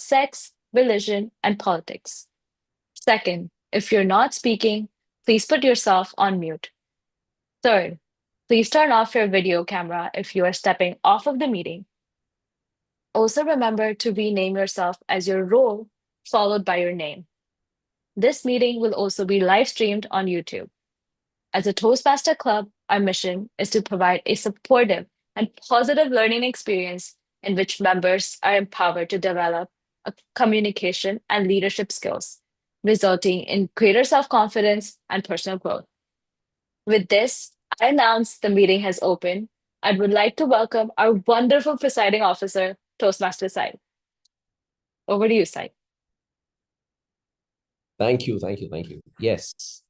sex, religion, and politics. Second, if you're not speaking, please put yourself on mute. Third, please turn off your video camera if you are stepping off of the meeting. Also, remember to rename yourself as your role followed by your name. This meeting will also be live streamed on YouTube. As a Toastmaster Club, our mission is to provide a supportive and positive learning experience in which members are empowered to develop communication and leadership skills, resulting in greater self confidence and personal growth. With this, I announce the meeting has opened. I would like to welcome our wonderful presiding officer, Toastmaster Sai. Over to you, Sai. Thank you. Yes,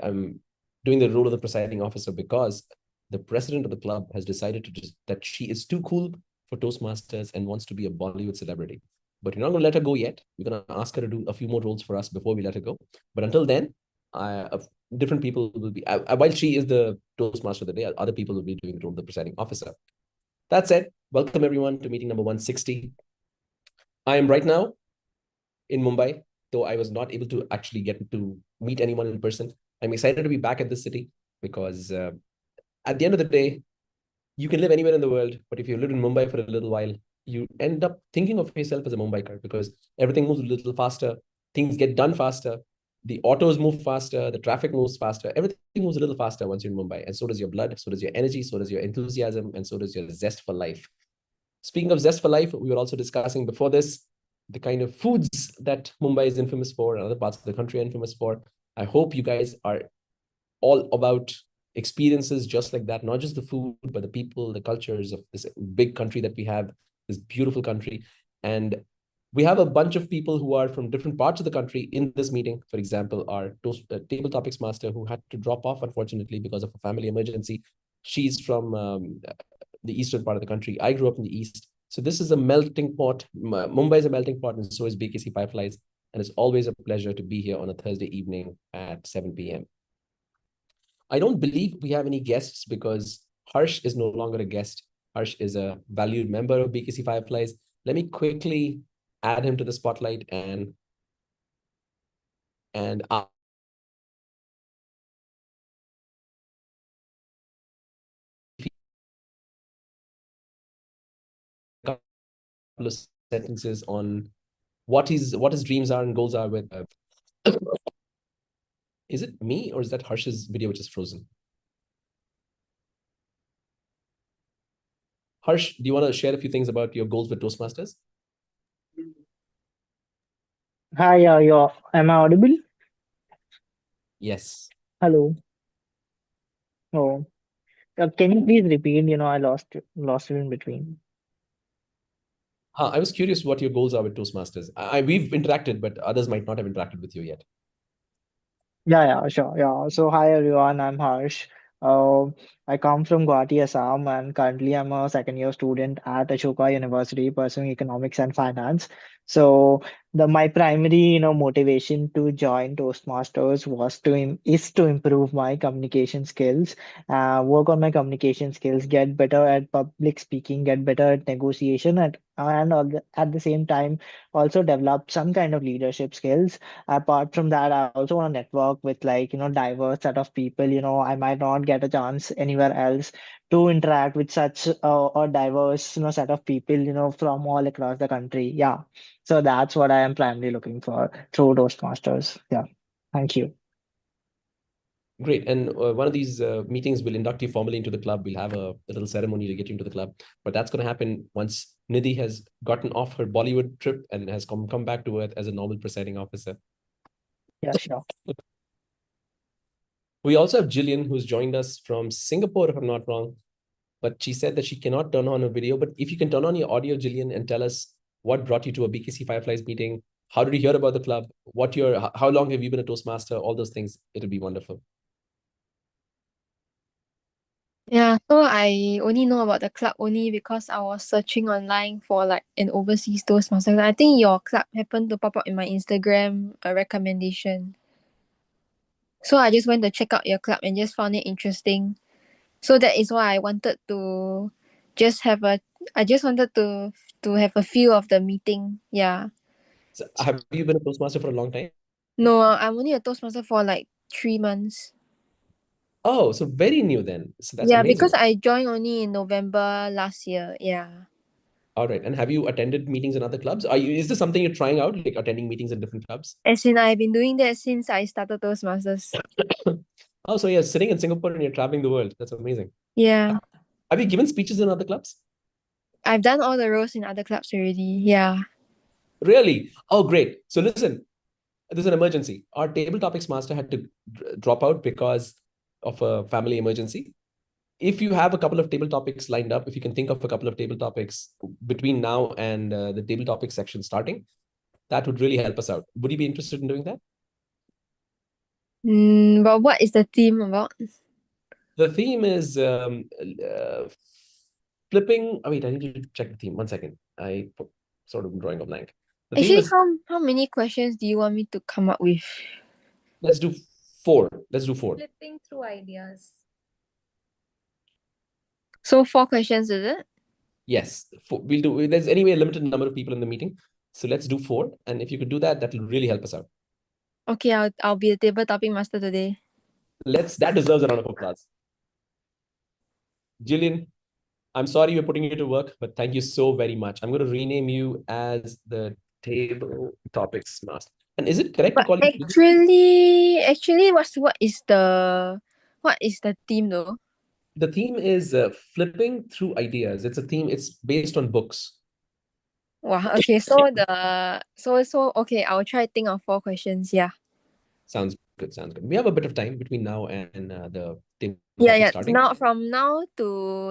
I'm doing the role of the presiding officer because the president of the club has decided that she is too cool for Toastmasters and wants to be a Bollywood celebrity. But we're not going to let her go yet. We're going to ask her to do a few more roles for us before we let her go. But until then, different people will be, while she is the Toastmaster of the day, other people will be doing the role of the presiding officer. That said, welcome everyone to meeting number 160. I am right now in Mumbai, though I was not able to actually get to meet anyone in person. I'm excited to be back at this city because at the end of the day, you can live anywhere in the world, but if you live in Mumbai for a little while, you end up thinking of yourself as a Mumbaiker because everything moves a little faster, things get done faster, the autos move faster, the traffic moves faster, everything moves a little faster once you're in Mumbai, and so does your blood, so does your energy, so does your enthusiasm, and so does your zest for life. Speaking of zest for life, we were also discussing before this the kind of foods that Mumbai is infamous for and other parts of the country are infamous for. I hope you guys are all about experiences just like that, not just the food, but the people, the cultures of this big country that we have, this beautiful country. And we have a bunch of people who are from different parts of the country in this meeting. For example, our table topics master who had to drop off, unfortunately, because of a family emergency. She's from the eastern part of the country. I grew up in the east. So this is a melting pot. Mumbai is a melting pot, and so is BKC Fireflies. And it's always a pleasure to be here on a Thursday evening at 7 p.m. I don't believe we have any guests because Harsh is no longer a guest. Harsh is a valued member of BKC Fireflies. Let me quickly add him to the spotlight and couple of sentences on what his dreams are and goals are with. Is it me or is that Harsh's video which is frozen? Harsh, do you want to share a few things about your goals with Toastmasters? Hi, am I audible? Yes. Hello. Oh, can you please repeat? I lost it in between. I was curious what your goals are with Toastmasters. We've interacted, but others might not have interacted with you yet. Yeah, sure. Yeah. So, hi everyone, I'm Harsh. Uh, I come from Guwahati, Assam, and currently I'm a second year student at Ashoka University pursuing economics and finance. So, my primary, motivation to join Toastmasters was is to improve my communication skills, work on my communication skills, get better at public speaking, get better at negotiation, at the same time also develop some kind of leadership skills. Apart from that, I also want to network with diverse set of people. I might not get a chance anywhere else to interact with such a diverse set of people from all across the country. Yeah, so that's what I am primarily looking for through Toastmasters. Yeah, thank you. Great. And one of these meetings will induct you formally into the club. We'll have a little ceremony to get you into the club. But that's going to happen once Nidhi has gotten off her Bollywood trip and has come back to Earth as a normal presiding officer. Yeah, sure. We also have Jillian, who's joined us from Singapore, if I'm not wrong. But she said that she cannot turn on a video. But if you can turn on your audio, Jillian, and tell us what brought you to a BKC Fireflies meeting, how did you hear about the club, how long have you been a Toastmaster, all those things, it'll be wonderful. Yeah, so I only know about the club only because I was searching online for like an overseas Toastmaster. I think your club happened to pop up in my Instagram recommendation. So I just went to check out your club and just found it interesting. So that is why I wanted to just have a I just wanted to to have a feel of the meeting. Yeah. So have you been a Toastmaster for a long time? No, I'm only a Toastmaster for like 3 months. Oh, so very new then. So that's Yeah, amazing. because I joined only in November last year. Yeah. All right. And have you attended meetings in other clubs? Is this something you're trying out, like attending meetings in different clubs? As in, I've been doing that since I started Toastmasters. Oh, so you're sitting in Singapore and you're traveling the world. That's amazing. Yeah. Have you given speeches in other clubs? I've done all the roles in other clubs already. Yeah. Really? Oh, great. So listen, there's an emergency. Our table topics master had to drop out because of a family emergency. If you have a couple of table topics lined up, if you can think of a couple of table topics between now and the table topics section starting, that would really help us out. Would you be interested in doing that? But what is the theme about? The theme is flipping. Oh, wait, I need to check the theme. 1 second. I sort of drawing a blank. The theme Actually, is, how many questions do you want me to come up with? let's do 4. Let's do 4. Flipping through ideas. So 4 questions, is it? Yes, we'll do. There's anyway a limited number of people in the meeting, so let's do 4. And if you could do that, that will really help us out. Okay, I'll be the table topic master today. That deserves a round of applause. Jillian, I'm sorry we're putting you to work, but thank you so very much. I'm going to rename you as the table topics master. And is it correct to But call you? actually, what is the theme though? The theme is flipping through ideas. It's a theme. It's based on books. Wow. Okay. So okay. I'll try think of 4 questions. Yeah. Sounds good. Sounds good. We have a bit of time between now and the table Yeah. topic Yeah. starting. From now to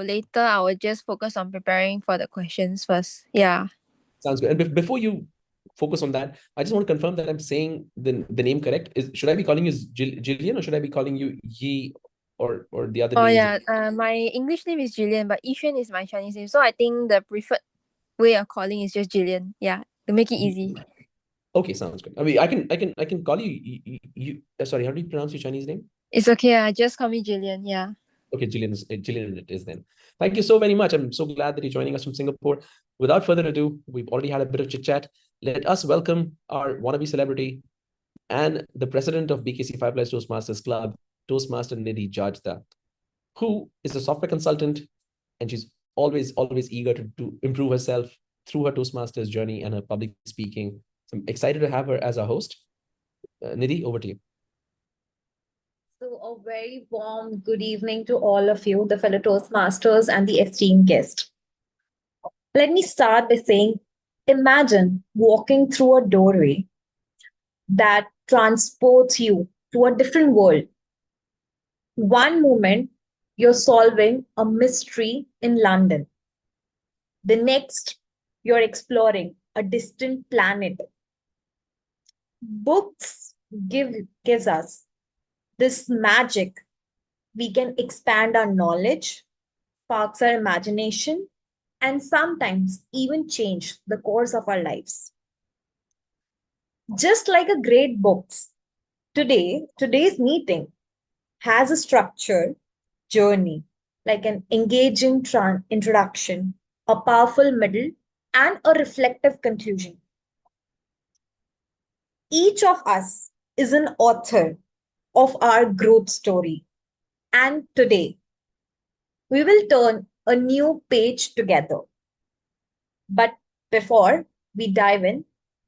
later, I will just focus on preparing for the questions first. Yeah. Sounds good. And before you focus on that, I just want to confirm that I'm saying the name correct. Should I be calling you Jillian or should I be calling you Yi or the other Oh names? yeah. My English name is Jillian, but Yixuan is my Chinese name. So I think the preferred way of calling is just Jillian. Yeah. To make it easy. Okay, sounds good. I mean, I can call you. Sorry, how do you pronounce your Chinese name? It's okay. Just call me Jillian. Yeah. Okay, Jillian it is then. Thank you so very much. I'm so glad that you're joining us from Singapore. Without further ado, we've already had a bit of chit chat. Let us welcome our wannabe celebrity and the president of BKC Fireflies Toastmasters Club, Toastmaster Nidhi Jajda, who is a software consultant, and she's always eager to improve herself through her Toastmasters journey and her public speaking. So I'm excited to have her as our host. Nidhi, over to you. So, a very warm good evening to all of you, the fellow Toastmasters and the esteemed guest. Let me start by saying, imagine walking through a doorway that transports you to a different world. One moment, you're solving a mystery in London. The next, you're exploring a distant planet. Books gives us this magic. We can expand our knowledge, sparks our imagination, and sometimes even change the course of our lives. Just like a great books, today's meeting has a structured journey, like an engaging introduction, a powerful middle, and a reflective conclusion. Each of us is an author of our growth story. And today, we will turn a new page together. But before we dive in,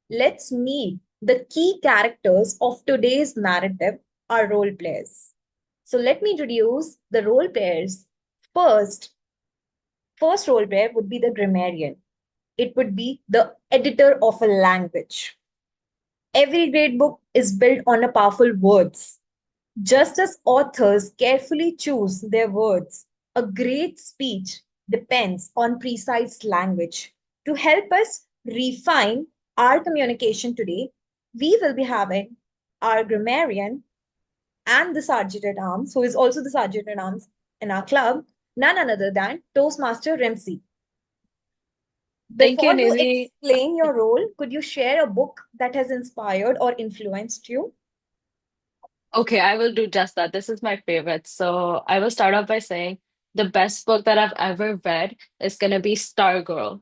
let's meet the key characters of today's narrative, our role players. So let me introduce the role players. First role player would be the grammarian. It would be the editor of a language. Every great book is built on a powerful words. Just as authors carefully choose their words, a great speech depends on precise language. To help us refine our communication today, we will be having our grammarian and the sergeant at arms, who is also the sergeant at arms in our club, none other than Toastmaster Ramsey. Thank you, Before you Nidhi. explain your role, could you share a book that has inspired or influenced you? Okay, I will do just that. This is my favorite. So I will start off by saying the best book that I've ever read is gonna be Stargirl.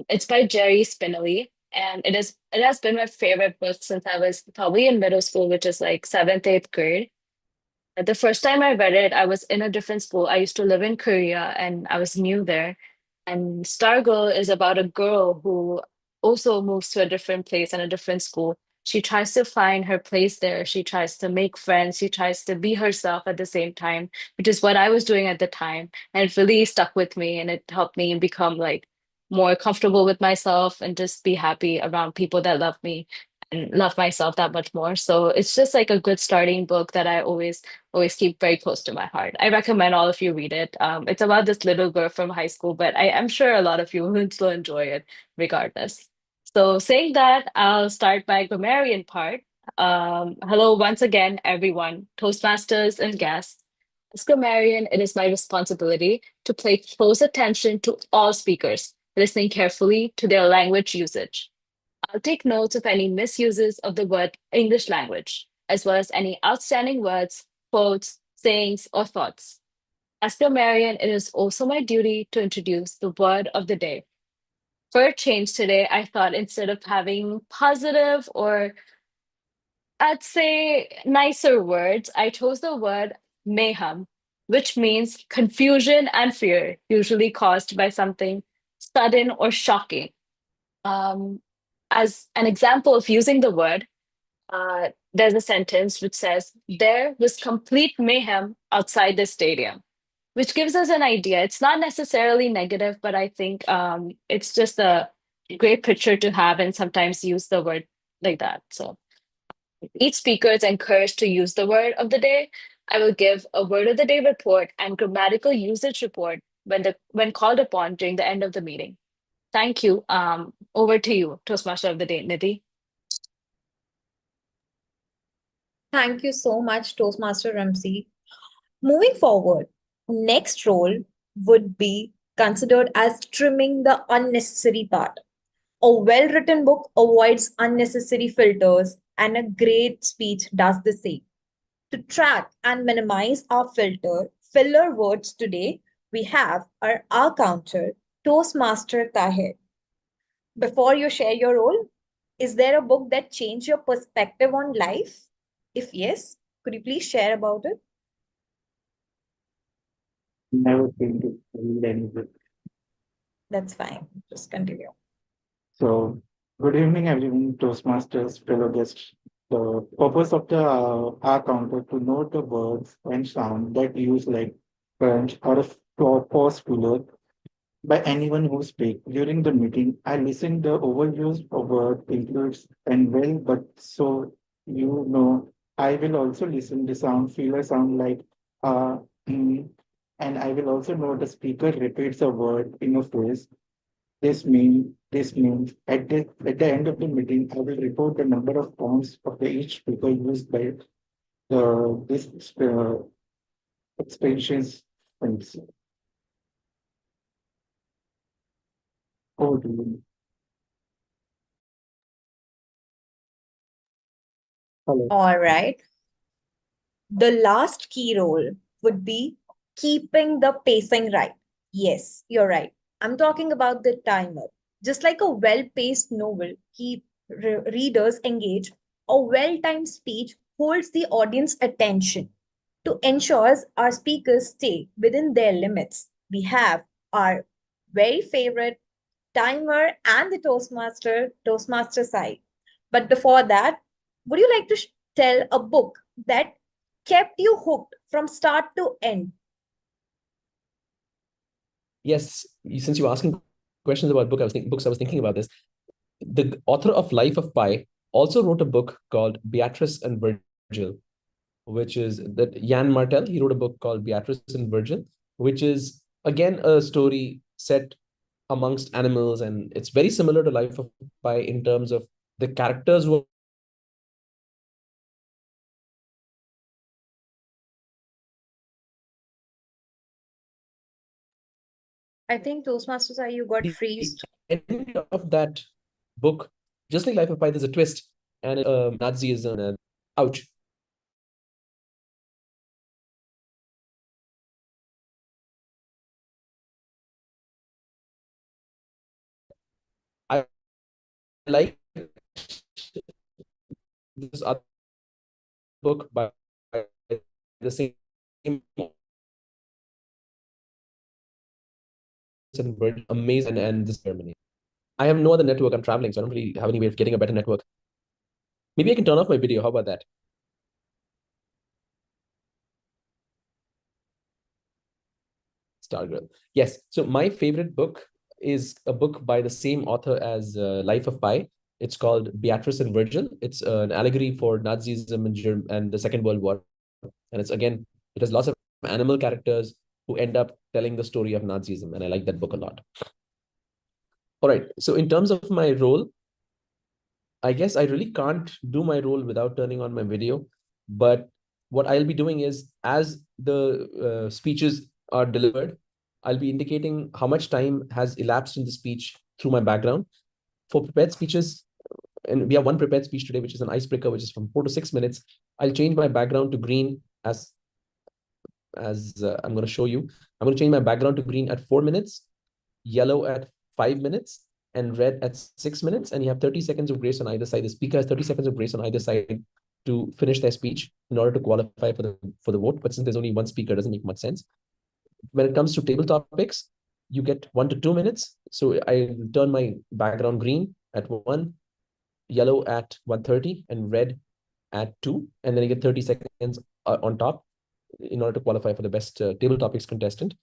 It's by Jerry Spinelli, and it has been my favorite book since I was probably in middle school, which is like seventh, eighth grade. The first time I read it, I was in a different school. I used to live in Korea and I was new there. And Stargirl is about a girl who also moves to a different place and a different school. She tries to find her place there. She tries to make friends. She tries to be herself at the same time, which is what I was doing at the time. And it really stuck with me and it helped me become like more comfortable with myself and just be happy around people that love me and love myself that much more. So it's just like a good starting book that I always keep very close to my heart. I recommend all of you read it. It's about this little girl from high school, but I'm sure a lot of you will still enjoy it regardless. So saying that, I'll start by grammarian part. Hello once again, everyone, Toastmasters and guests. As grammarian, it is my responsibility to pay close attention to all speakers, listening carefully to their language usage. I'll take notes of any misuses of the word English language, as well as any outstanding words, quotes, sayings, or thoughts. As grammarian, it is also my duty to introduce the word of the day. For a change today, I thought instead of having positive or I'd say nicer words, I chose the word mayhem, which means confusion and fear, usually caused by something sudden or shocking. Um, as an example of using the word, there's a sentence which says, "There was complete mayhem outside the stadium," which gives us an idea. It's not necessarily negative, but I think it's just a great picture to have and sometimes use the word like that. So each speaker is encouraged to use the word of the day. I will give a word of the day report and grammatical usage report when called upon during the end of the meeting. Thank you. Over to you, Toastmaster of the Day, Nidhi. Thank you so much, Toastmaster Ramsey. Moving forward, next role would be considered as trimming the unnecessary part. A well written book avoids unnecessary filters, and a great speech does the same. To track and minimize our filler words today, we have our counter, Toastmaster Tahir. Before you share your role, is there a book that changed your perspective on life? If yes, could you please share about it? Never been to read any book. That's fine. Just continue. So, good evening, everyone, Toastmasters, fellow guests. The purpose of the our counter to note the words and sound that use like crunch or a pause filler by anyone who speak. During the meeting, I listen the overuse of word includes and well, but so you know, I will also listen the sound, filler sound like mm, and I will also know the speaker repeats a word in a phrase. This means at the end of the meeting, I will report the number of points of the each speaker used by this expansions. Points. Over to you. Hello. All right. The last key role would be keeping the pacing right. Yes, you're right. I'm talking about the timer. Just like a well paced novel, keep readers engaged, a well timed speech holds the audience attention. To ensure our speakers stay within their limits, we have our very favorite timer and the Toastmaster side. But before that, would you like to tell a book that kept you hooked from start to end? Yes, since you were asking questions about books, I was thinking about this. The author of Life of Pi also wrote a book called Beatrice and Virgil, which is that Jan Martel. He wrote a book called Beatrice and Virgil, which is again a story set amongst animals, and it's very similar to Life of Pi in terms of the characters who I think Toastmasters are you got the freezed. end of that book, just like Life of Pi, there's a twist, and Nazism and ouch. like this other book by the same amazing and this Germany. I have no other network. I'm traveling, so I don't really have any way of getting a better network. Maybe I can turn off my video. How about that? Stargirl. Yes. So my favorite book is a book by the same author as Life of Pi. It's called Beatrice and Virgil. It's an allegory for Nazism and the Second World War. And it has lots of animal characters who end up telling the story of Nazism. And I like that book a lot. All right. So in terms of my role, I guess I really can't do my role without turning on my video. But what I'll be doing is, as the speeches are delivered, I'll be indicating how much time has elapsed in the speech through my background. For prepared speeches, and we have one prepared speech today, which is an icebreaker, which is from 4 to 6 minutes. I'll change my background to green as I'm going to show you. I'm going to change my background to green at 4 minutes, yellow at 5 minutes, and red at 6 minutes. And you have 30 seconds of grace on either side. The speaker has 30 seconds of grace on either side to finish their speech in order to qualify for the vote. But since there's only one speaker, it doesn't make much sense. When it comes to table topics, you get 1 to 2 minutes. So I turn my background green at 1, yellow at 1:30, and red at 2. And then you get 30 seconds on top in order to qualify for the best table topics contestant.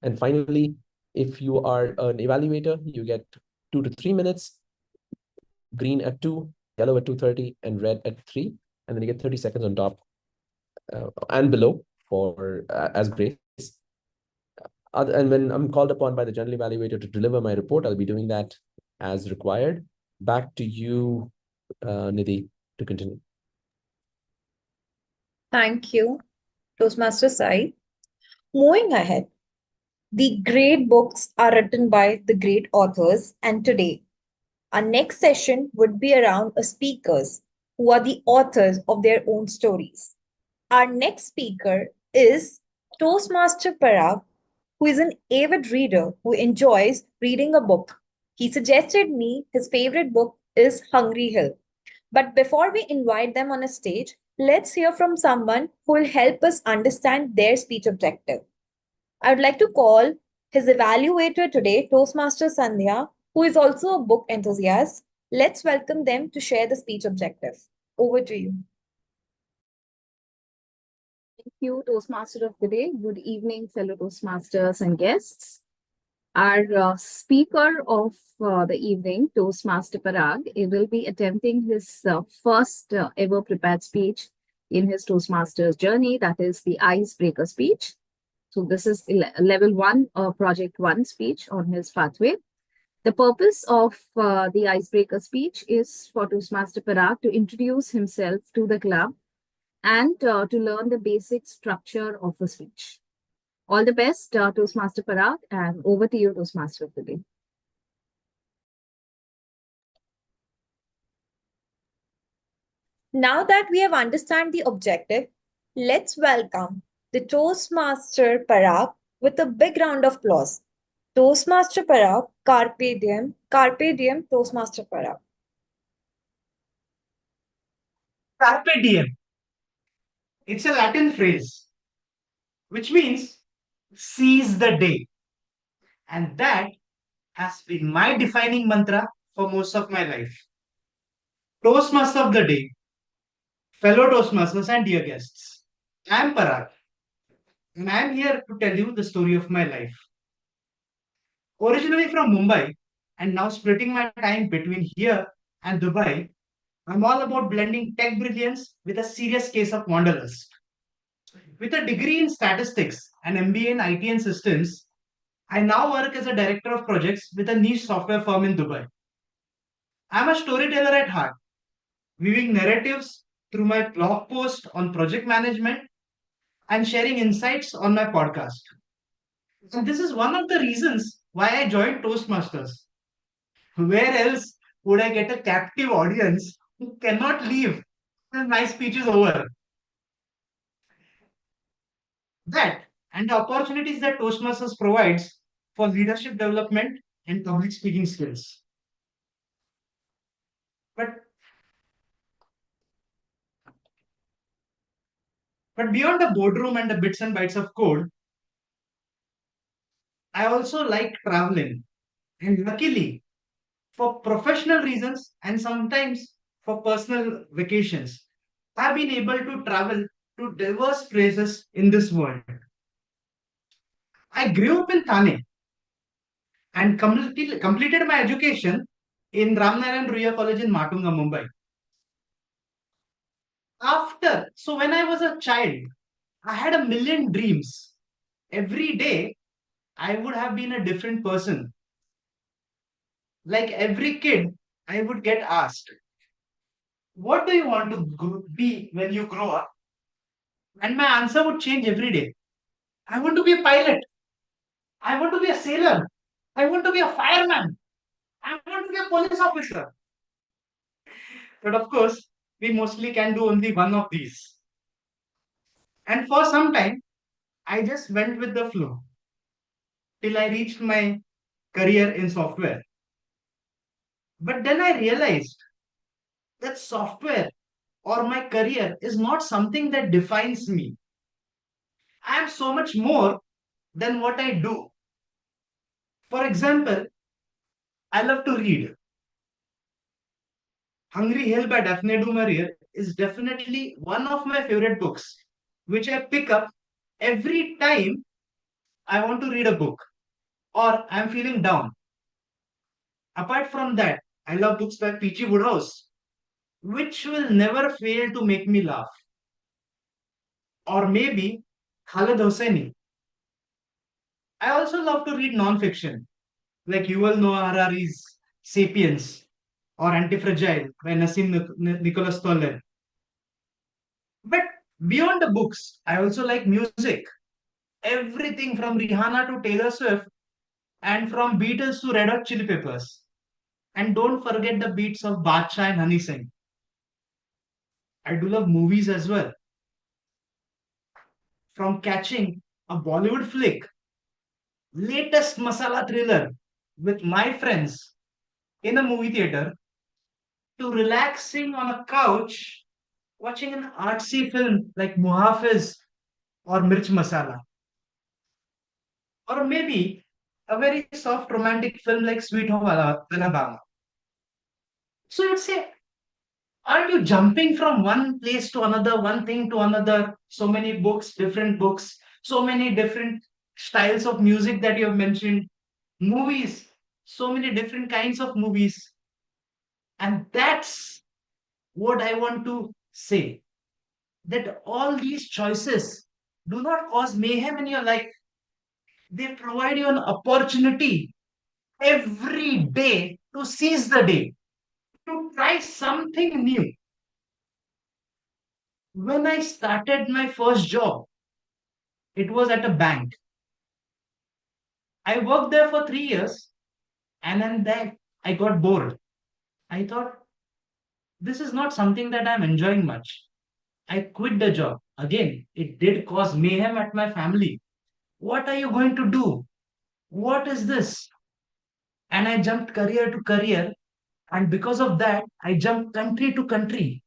And finally, if you are an evaluator, you get 2 to 3 minutes, green at 2, yellow at 2:30, and red at 3. And then you get 30 seconds on top and below for as grace. And when I'm called upon by the general evaluator to deliver my report, I'll be doing that as required. Back to you, Nidhi, to continue. Thank you, Toastmaster Sai. Moving ahead, the great books are written by the great authors, and today, our next session would be around speakers who are the authors of their own stories. Our next speaker is Toastmaster Parag, who is an avid reader who enjoys reading a book. He suggested me his favorite book is Hungry Hill. But before we invite them on a stage, let's hear from someone who will help us understand their speech objective. I would like to call his evaluator today, Toastmaster Sandhya, who is also a book enthusiast. Let's welcome them to share the speech objective. Over to you. Thank you, Toastmaster of the Day. Good evening, fellow Toastmasters and guests. Our speaker of the evening, Toastmaster Parag, he will be attempting his first ever prepared speech in his Toastmasters journey, that is the icebreaker speech. So this is level 1 project 1 speech on his pathway. The purpose of the icebreaker speech is for Toastmaster Parag to introduce himself to the club and to learn the basic structure of a speech. All the best, Toastmaster Parag, and over to you, Toastmaster of the Day. Now that we have understand the objective, let's welcome the Toastmaster Parag with a big round of applause. Toastmaster Parag, Carpe Diem, Toastmaster Parag. Carpe diem. It's a Latin phrase, which means seize the day. And that has been my defining mantra for most of my life. Toastmaster of the day, fellow Toastmasters and dear guests. I'm Parag, and I'm here to tell you the story of my life. Originally from Mumbai, and now splitting my time between here and Dubai, I'm all about blending tech brilliance with a serious case of wanderlust. With a degree in statistics and MBA in IT and systems, I now work as a director of projects with a niche software firm in Dubai. I'm a storyteller at heart, weaving narratives through my blog post on project management and sharing insights on my podcast. And this is one of the reasons why I joined Toastmasters. Where else would I get a captive audience who cannot leave when my speech is over? That and the opportunities that Toastmasters provides for leadership development and public speaking skills. But beyond the boardroom and the bits and bytes of code, I also like traveling. And luckily, for professional reasons and sometimes for personal vacations, I've been able to travel to diverse places in this world. I grew up in Thane and completed my education in Ramnarayan Ruya College in Matunga, Mumbai. So when I was a child, I had a million dreams. Every day, I would have been a different person. Like every kid, I would get asked, what do you want to be when you grow up? And my answer would change every day. I want to be a pilot. I want to be a sailor. I want to be a fireman. I want to be a police officer. But of course, we mostly can do only one of these. And for some time, I just went with the flow till I reached my career in software. But then I realized that software or my career is not something that defines me. I am so much more than what I do. For example, I love to read. Hungry Hill by Daphne du Maurier is definitely one of my favorite books, which I pick up every time I want to read a book or I'm feeling down. Apart from that, I love books by P.G. Woodhouse, which will never fail to make me laugh. Or maybe Khaled Hosseini. I also love to read non-fiction, like Yuval Noah Harari's Sapiens or Antifragile by Nicholas Toller. But beyond the books, I also like music. Everything from Rihanna to Taylor Swift and from Beatles to Red Hot Chili Peppers. And don't forget the beats of Badshah and Honey Singh. I do love movies as well. From catching a Bollywood flick, latest masala thriller with my friends in a movie theater, to relaxing on a couch watching an artsy film like Muhafiz or Mirch Masala. Or maybe a very soft romantic film like Sweet Home Alabama. So you'd say, aren't you jumping from one place to another, one thing to another? So many books, different books, so many different styles of music that you have mentioned, movies, so many different kinds of movies. And that's what I want to say, that all these choices do not cause mayhem in your life. They provide you an opportunity every day to seize the day, to try something new. When I started my first job, it was at a bank. I worked there for 3 years and then I got bored. I thought, this is not something that I'm enjoying much. I quit the job. Again, it did cause mayhem at my family. What are you going to do? What is this? And I jumped career to career. And because of that, I jumped country to country.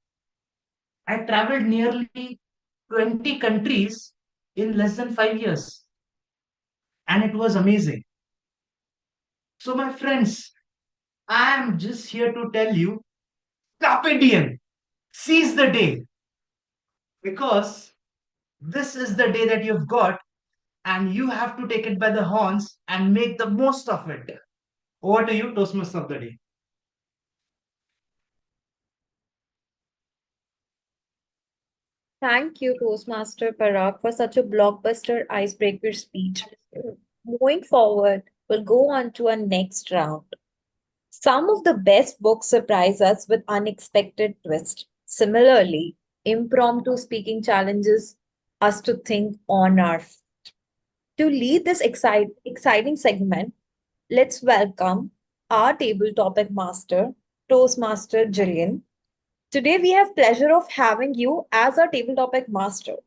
I traveled nearly 20 countries in less than 5 years. And it was amazing. So, my friends, I am just here to tell you, carpe diem, seize the day, because this is the day that you've got, and you have to take it by the horns and make the most of it. Over to you, Toastmaster of the day. Thank you, Toastmaster Parag, for such a blockbuster icebreaker speech. Moving forward, we'll go on to our next round. Some of the best books surprise us with unexpected twists. Similarly, impromptu speaking challenges us to think on our feet. To lead this exciting segment, let's welcome our table topic master, Toastmaster Jillian. Today we have pleasure of having you as our table topic master.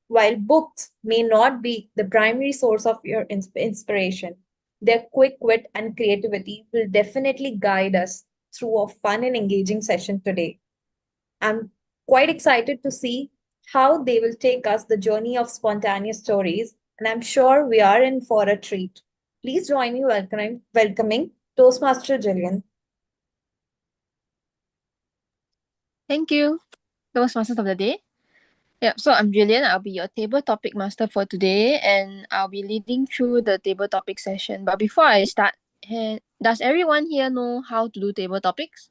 While books may not be the primary source of your inspiration, their quick wit and creativity will definitely guide us through a fun and engaging session today. I'm quite excited to see how they will take us the journey of spontaneous stories, and I'm sure we are in for a treat. Please join me welcoming Toastmaster Jillian. Thank you. Toastmasters of the day. Yeah, so I'm Julian. I'll be your table topic master for today, and I'll be leading through the table topic session. But before I start, does everyone here know how to do table topics?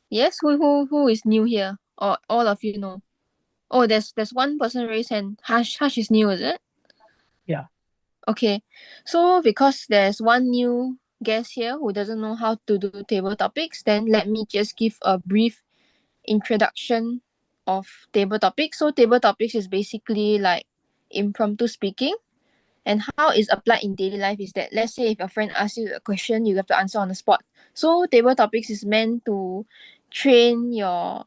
Yes, who is new here? Or all of you know? Oh, there's one person raised hand. Hush is new, is it? Yeah. Okay, so because there's one new guest here who doesn't know how to do table topics, then let me just give a brief introduction of table topics. So table topics is basically like impromptu speaking, and how it's applied in daily life is that, let's say if your friend asks you a question, you have to answer on the spot. So table topics is meant to train your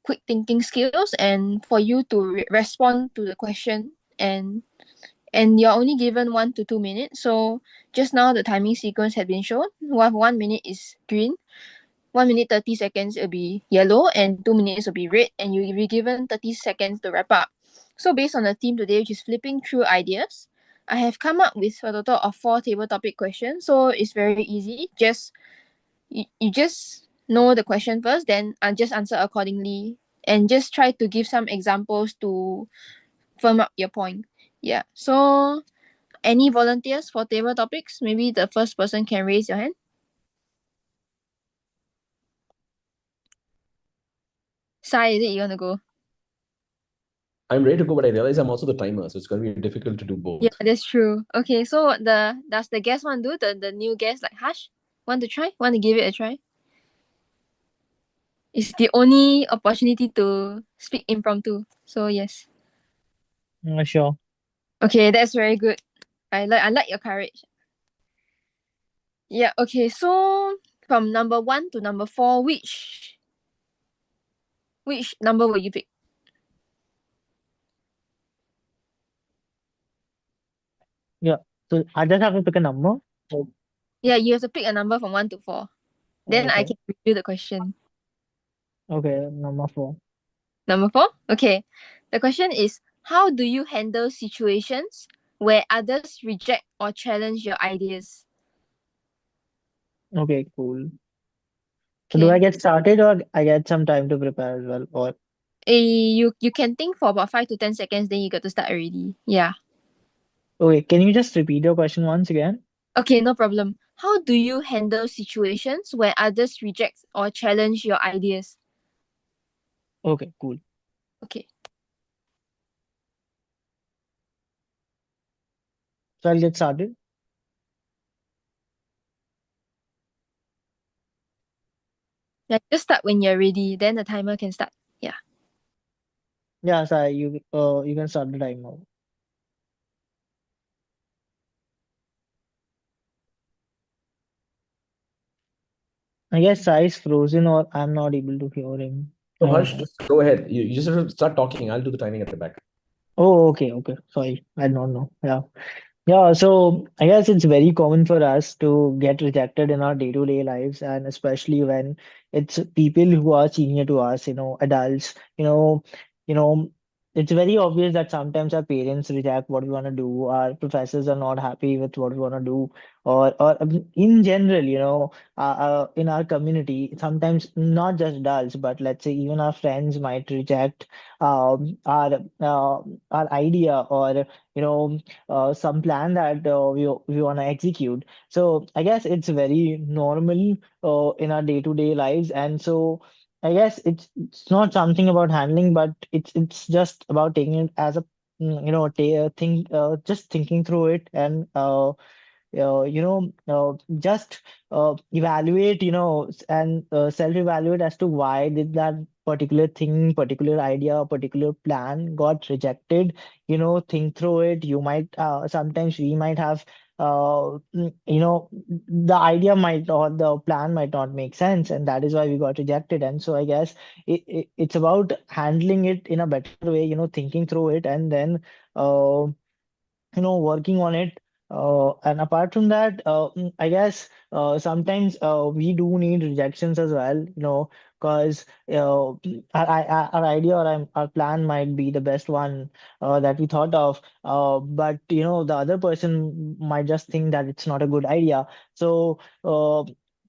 quick thinking skills and for you to respond to the question, and you're only given 1 to 2 minutes. So just now the timing sequence had been shown. 1 minute is green, 1 minute 30 seconds will be yellow, and 2 minutes will be red, and you'll be given 30 seconds to wrap up. So based on the theme today, which is flipping through ideas, I have come up with a total of 4 table topic questions. So it's very easy. You just know the question first, then I just answer accordingly, and just try to give some examples to firm up your point. Yeah. So any volunteers for table topics? Maybe the first person can raise your hand. Sai, is it you want to go? I'm ready to go, but I realize I'm also the timer, so it's going to be difficult to do both. Yeah, that's true. Okay, so does the guest want to do the new guest like Hush? Want to try? Want to give it a try? It's the only opportunity to speak impromptu. So yes. Sure. Okay, that's very good. I like your courage. Yeah, okay, so from number 1 to number 4, which number will you pick? Yeah. So I just have to pick a number. Oh, Yeah, you have to pick a number from 1 to 4. Then I okay. can review the question. Okay. Number 4. Number 4? Okay. The question is, how do you handle situations where others reject or challenge your ideas? Okay. Cool. So do I Okay. get started or I get some time to prepare as well? Or You can think for about 5 to 10 seconds, then you got to start already. Yeah. okay, can you just repeat your question once again? Okay, no problem. How do you handle situations where others reject or challenge your ideas? Okay. Cool. Okay. So I'll get started. Yeah, just start when you're ready. Then the timer can start. Yeah. Yeah. So you can start the timer. I guess Sai is frozen or I'm not able to hear him. I So don't Harsh, know. just go ahead. You just have to start talking. I'll do the timing at the back. Oh, okay. Okay. Sorry. I don't know. Yeah. Yeah, so I guess it's very common for us to get rejected in our day-to-day lives, and especially when it's people who are senior to us, adults, you know, it's very obvious that sometimes our parents reject what we want to do, our professors are not happy with what we want to do, or in general, in our community, sometimes not just adults, but let's say even our friends might reject our idea or some plan that we want to execute. So I guess it's very normal in our day-to-day lives, and so I guess it's not something about handling, but it's just about taking it as a think just thinking through it and just evaluate, and self-evaluate as to why did that particular thing, particular idea, particular plan got rejected. Think through it. You might sometimes we might have the idea might or the plan might not make sense, and that is why we got rejected. And so I guess it's about handling it in a better way, thinking through it and then uh, working on it And apart from that, I guess sometimes we do need rejections as well, because our idea or our plan might be the best one that we thought of, but the other person might just think that it's not a good idea. So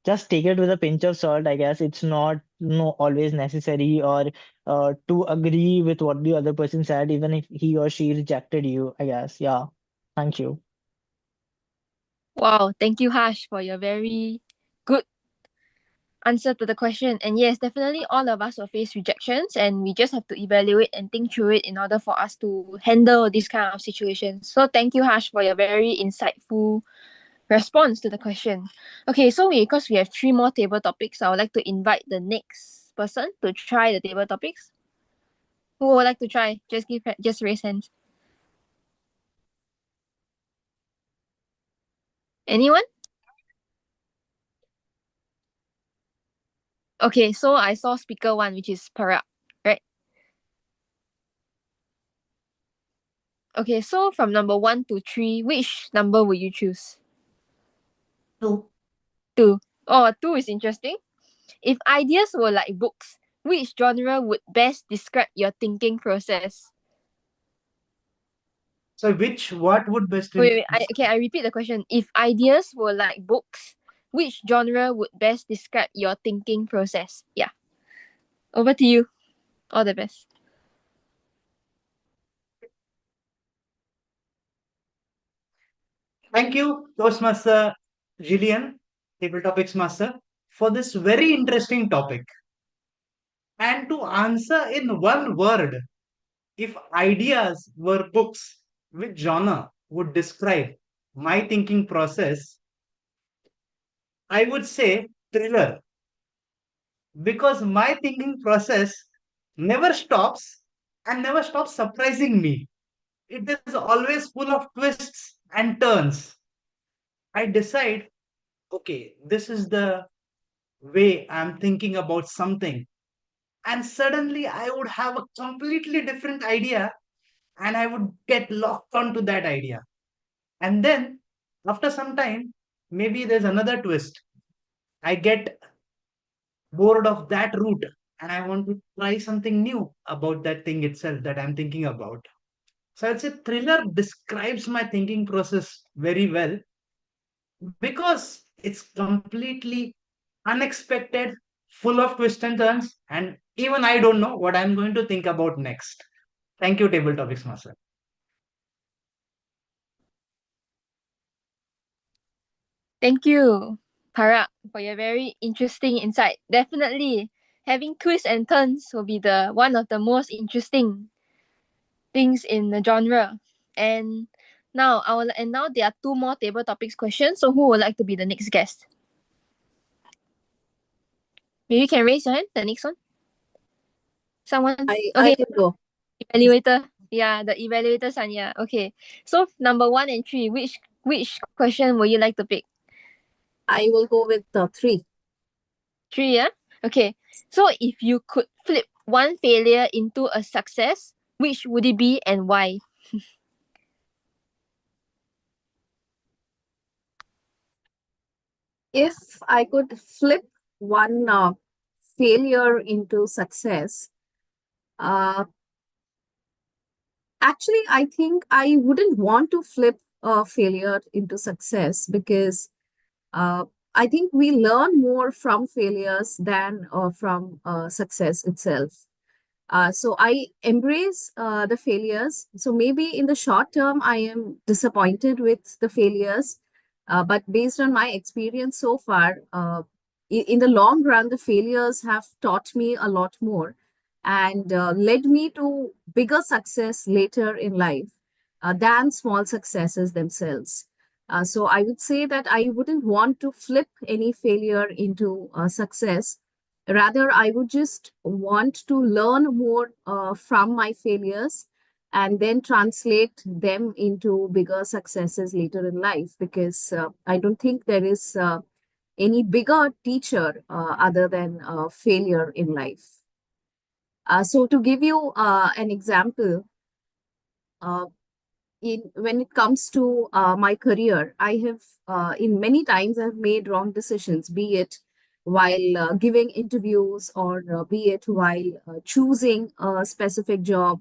just take it with a pinch of salt, I guess. It's not always necessary or to agree with what the other person said, even if he or she rejected you, I guess. Yeah. Thank you. Wow, thank you, Harsh, for your very good answer to the question. And yes, definitely all of us will face rejections, and we just have to evaluate and think through it in order for us to handle this kind of situations. So thank you, Harsh, for your very insightful response to the question. Okay, so because we have 3 more table topics, I would like to invite the next person to try the table topics. Who would like to try? Just raise hands. Anyone? Okay, so I saw speaker 1, which is Parag, right? Okay, so from number 1 to 3, which number will you choose? 2. 2. Oh, 2 is interesting. If ideas were like books, which genre would best describe your thinking process? So what would best Wait. I repeat the question. If ideas were like books, which genre would best describe your thinking process? Yeah. Over to you. All the best. Thank you, Toastmaster Gillian, Table Topics Master, for this very interesting topic. And to answer in one word, if ideas were books, which genre would describe my thinking process? I would say thriller, because my thinking process never stops and never stops surprising me. It is always full of twists and turns. I decide, okay, this is the way I'm thinking about something. And suddenly I would have a completely different idea and I would get locked onto that idea. And then after some time, maybe there's another twist. I get bored of that route and I want to try something new about that thing itself that I'm thinking about. So I'd say thriller describes my thinking process very well because it's completely unexpected, full of twists and turns, and even I don't know what I'm going to think about next. Thank you, Table Topics Master. Thank you, Parag, for your very interesting insight. Definitely, having twists and turns will be the one of the most interesting things in the genre. And now there are 2 more table topics questions. So who would like to be the next guest? Maybe you can raise your hand. The next one. Someone. I Okay. can go. Evaluator. Yeah, the evaluator Sanya. Okay. So number 1 and 3, which question would you like to pick? I will go with 3. 3, yeah? Okay. So if you could flip one failure into a success, which would it be and why? If I could flip one failure into success, uh, actually, I think I wouldn't want to flip a failure into success because uh, I think we learn more from failures than from success itself. So I embrace the failures. So maybe in the short term, I am disappointed with the failures. But based on my experience so far, in the long run, the failures have taught me a lot more and led me to bigger success later in life than small successes themselves. So I would say that I wouldn't want to flip any failure into success. Rather, I would just want to learn more from my failures and then translate them into bigger successes later in life because I don't think there is any bigger teacher other than failure in life. So, to give you an example, uh, when it comes to my career, I have in many times I've made wrong decisions, be it while giving interviews or be it while choosing a specific job.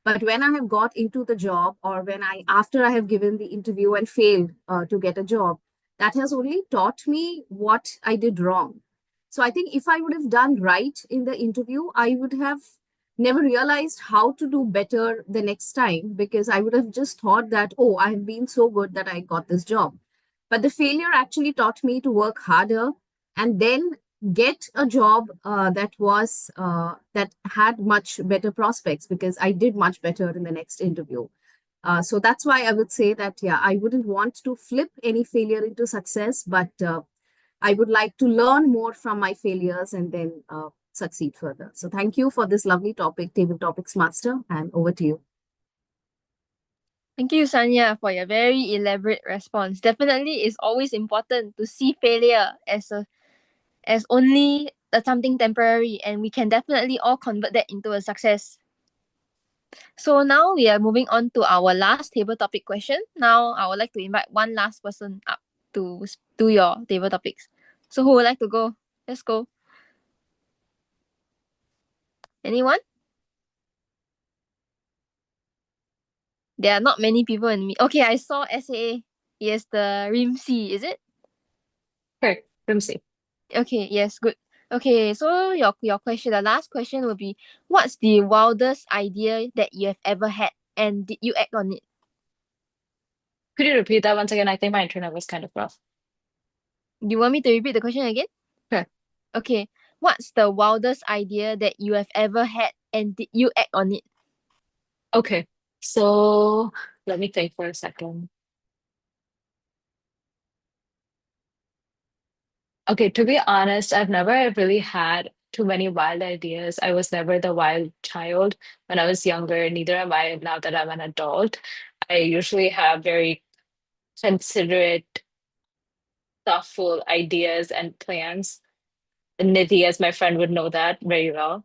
But when I have got into the job, or when I after I have given the interview and failed to get a job, that has only taught me what I did wrong. So I think if I would have done right in the interview, I would have never realized how to do better the next time, because I would have just thought that, oh, I have been so good that I got this job. But the failure actually taught me to work harder and then get a job that had much better prospects, because I did much better in the next interview. So that's why I would say that, yeah, I wouldn't want to flip any failure into success, but I would like to learn more from my failures and then succeed further. So thank you for this lovely topic, Table Topics Master, and over to you. Thank you, Sanya, for your very elaborate response. Definitely, it's always important to see failure as only something temporary, and we can definitely all convert that into a success. So now we are moving on to our last table topic question. Now I would like to invite one last person up to do your table topics. So who would like to go? Let's go. Anyone? There are not many people in me. Okay, I saw SAA. Yes, the RIMC, is it? Correct. Rimsey. Okay, yes, good. Okay, so your question, the last question will be, what's the wildest idea that you have ever had and did you act on it? Could you repeat that once again? I think my internet was kind of rough. Do you want me to repeat the question again? Sure. Okay, what's the wildest idea that you have ever had and did you act on it? Okay. So let me think for a second. Okay, to be honest, I've never really had too many wild ideas. I was never the wild child when I was younger, neither am I now that I'm an adult. I usually have very considerate, thoughtful ideas and plans. Nidhi, as my friend, would know that very well.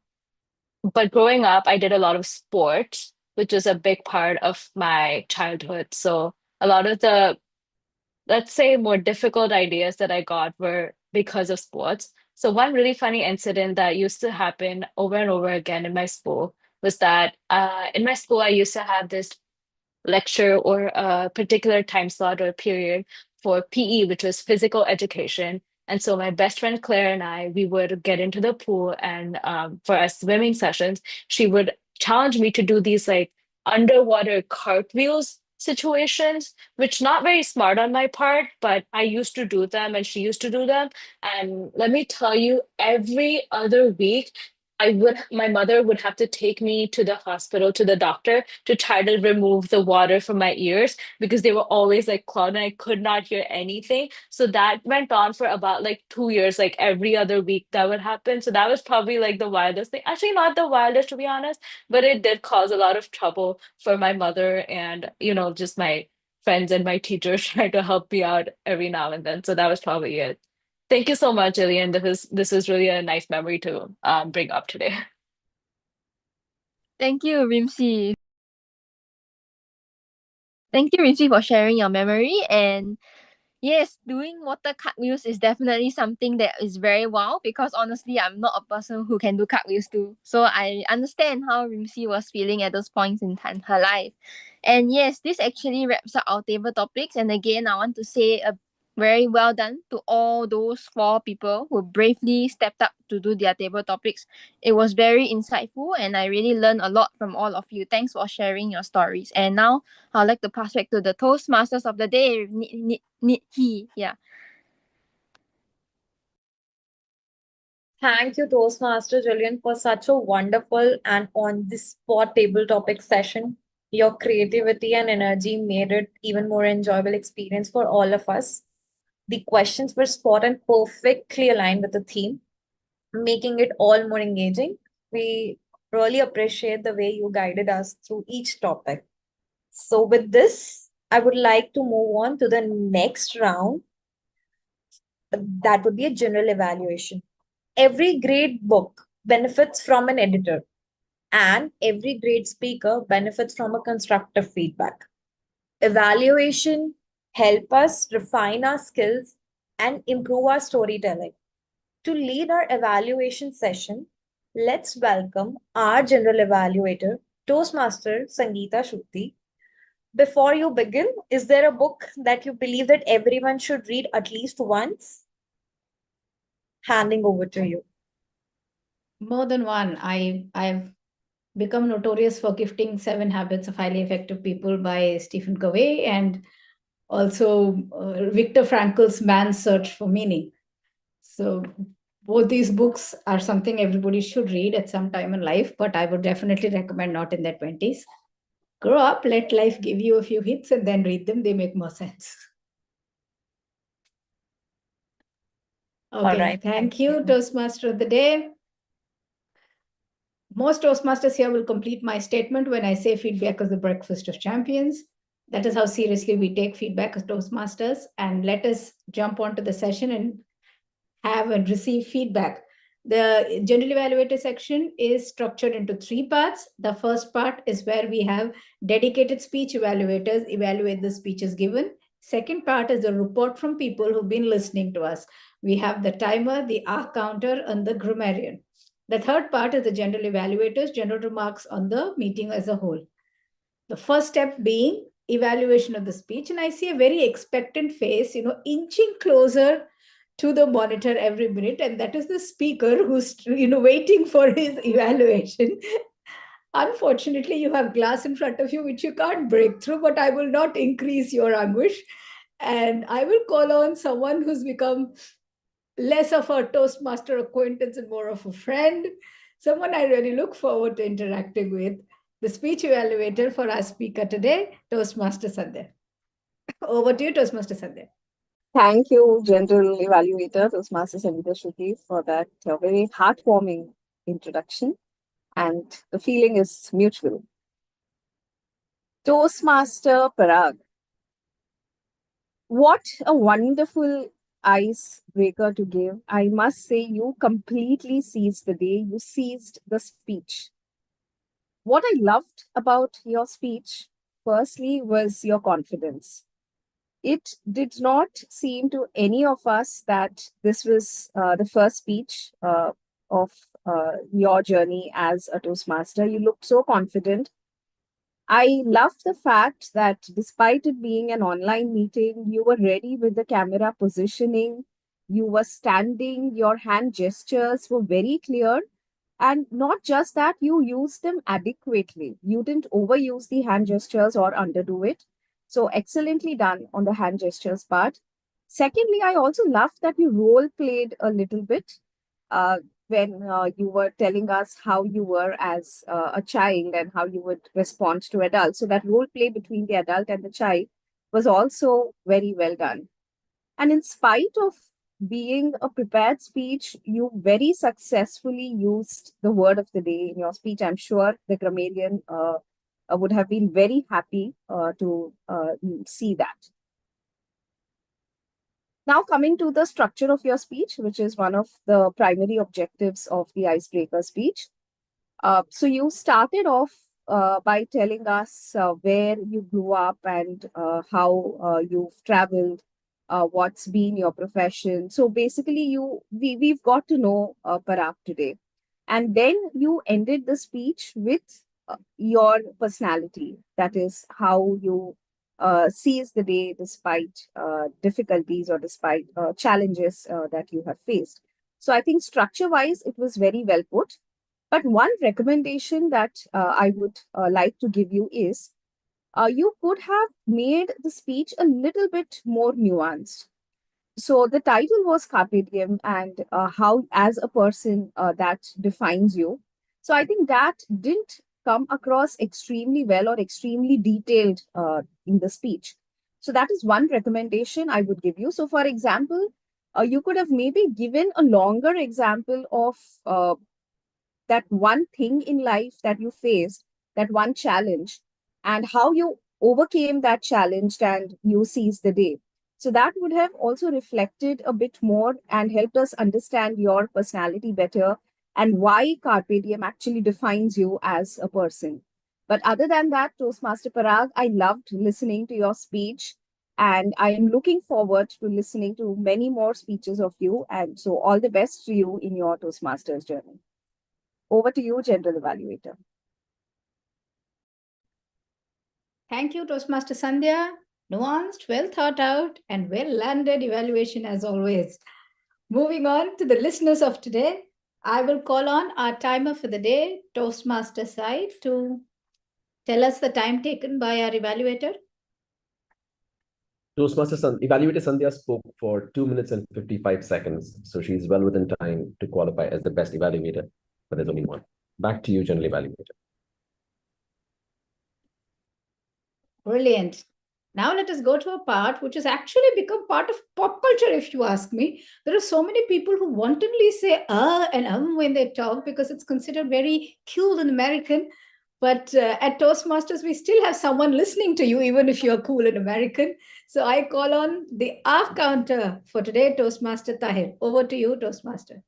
But growing up, I did a lot of sports, which was a big part of my childhood. So a lot of the, let's say, more difficult ideas that I got were because of sports. So one really funny incident that used to happen over and over again in my school was that in my school, I used to have this lecture or a particular time slot or period for PE, which was physical education. And so my best friend Claire and I, we would get into the pool, and for our swimming sessions, she would challenge me to do these like underwater cartwheels situations, which not very smart on my part, but I used to do them and she used to do them. And let me tell you, every other week, my mother would have to take me to the hospital, to the doctor, to try to remove the water from my ears because they were always like clogged and I could not hear anything. So that went on for about like 2 years, like every other week that would happen. So that was probably like the wildest thing. Actually, not the wildest to be honest, but it did cause a lot of trouble for my mother and, just my friends and my teachers trying to help me out every now and then. So that was probably it. Thank you so much, Jillian. This is really a nice memory to bring up today. Thank you, Rimsi. Thank you, Rimsi, for sharing your memory. And yes, doing water cartwheels is definitely something that is very wow, because honestly, I'm not a person who can do cartwheels too. So I understand how Rimsi was feeling at those points in time, her life. And yes, this actually wraps up our table topics. And again, I want to say a very well done to all those 4 people who bravely stepped up to do their table topics. It was very insightful and I really learned a lot from all of you. Thanks for sharing your stories. And now I'd like to pass back to the Toastmasters of the day, He. Yeah. Thank you, Toastmaster Jillian, for such a wonderful and on the spot table topic session. Your creativity and energy made it even more enjoyable experience for all of us. The questions were spot and perfectly aligned with the theme, making it all more engaging. We really appreciate the way you guided us through each topic. So, with this, I would like to move on to the next round. That would be a general evaluation. Every great book benefits from an editor, and every great speaker benefits from a constructive feedback. Evaluation help us refine our skills and improve our storytelling. To lead our evaluation session, let's welcome our general evaluator, Toastmaster Sangeeta Shruti. Before you begin, is there a book that you believe that everyone should read at least once? Handing over to you. More than one. I've become notorious for gifting 7 Habits of Highly Effective People by Stephen Covey, and also Viktor Frankl's Man's Search for Meaning. So both these books are something everybody should read at some time in life, but I would definitely recommend not in their 20s. Grow up, let life give you a few hits, and then read them. They make more sense. Okay, All right. thank you, Toastmaster of the Day. Most Toastmasters here will complete my statement when I say feedback is the breakfast of champions. That is how seriously we take feedback as Toastmasters. And let us jump onto the session and have and receive feedback. The general evaluator section is structured into 3 parts. The first part is where we have dedicated speech evaluators evaluate the speeches given. Second part is the report from people who've been listening to us. We have the timer, the R counter, and the grammarian. The third part is the general evaluators, general remarks on the meeting as a whole. The first step being evaluation of the speech. And I see a very expectant face, inching closer to the monitor every minute. And that is the speaker who's, waiting for his evaluation. Unfortunately, you have glass in front of you, which you can't break through, but I will not increase your anguish. And I will call on someone who's become less of a Toastmaster acquaintance and more of a friend, someone I really look forward to interacting with, the speech evaluator for our speaker today, Toastmaster Sandhya. Over to you, Toastmaster Sandhya. Thank you, General Evaluator, Toastmaster Sangeeta Shruti, for that very heartwarming introduction. And the feeling is mutual. Toastmaster Parag. What a wonderful icebreaker to give. I must say, you completely seized the day. You seized the speech. What I loved about your speech, firstly, was your confidence. It did not seem to any of us that this was the first speech of your journey as a Toastmaster. You looked so confident. I loved the fact that despite it being an online meeting, you were ready with the camera positioning, you were standing, your hand gestures were very clear. And not just that, you used them adequately. You didn't overuse the hand gestures or underdo it. So excellently done on the hand gestures part. Secondly, I also loved that you role played a little bit. When you were telling us how you were as a child and how you would respond to adults. So that role play between the adult and the child was also very well done. And in spite of being a prepared speech, you very successfully used the word of the day in your speech. I'm sure the grammarian would have been very happy to see that. Now, coming to the structure of your speech, which is one of the primary objectives of the icebreaker speech. So you started off by telling us where you grew up and how you've traveled, what's been your profession. So basically, we've got to know Parag today. And then you ended the speech with your personality. That is how you seize the day despite difficulties or despite challenges that you have faced. So I think structure-wise, it was very well put. But one recommendation that I would like to give you is you could have made the speech a little bit more nuanced. So the title was Carpe Diem and how, as a person, that defines you. So I think that didn't come across extremely well or extremely detailed in the speech. So that is one recommendation I would give you. So, for example, you could have maybe given a longer example of that one thing in life that you faced, that one challenge, and how you overcame that challenge and you seized the day. So that would have also reflected a bit more and helped us understand your personality better and why Carpe Diem actually defines you as a person. But other than that, Toastmaster Parag, I loved listening to your speech. And I am looking forward to listening to many more speeches of you. And so all the best to you in your Toastmasters journey. Over to you, General Evaluator. Thank you, Toastmaster Sandhya. Nuanced, well thought out, and well landed evaluation as always. Moving on to the listeners of today, I will call on our timer for the day, Toastmaster side, to tell us the time taken by our evaluator. Evaluator Sandhya spoke for 2 minutes and 55 seconds. So she's well within time to qualify as the best evaluator, but there's only one. Back to you, General Evaluator. Brilliant. Now let us go to a part which has actually become part of pop culture, if you ask me. There are so many people who wantonly say and when they talk because it's considered very cool and American. But at Toastmasters, we still have someone listening to you, even if you're cool and American. So I call on the counter for today, Toastmaster Tahir. Over to you, Toastmaster.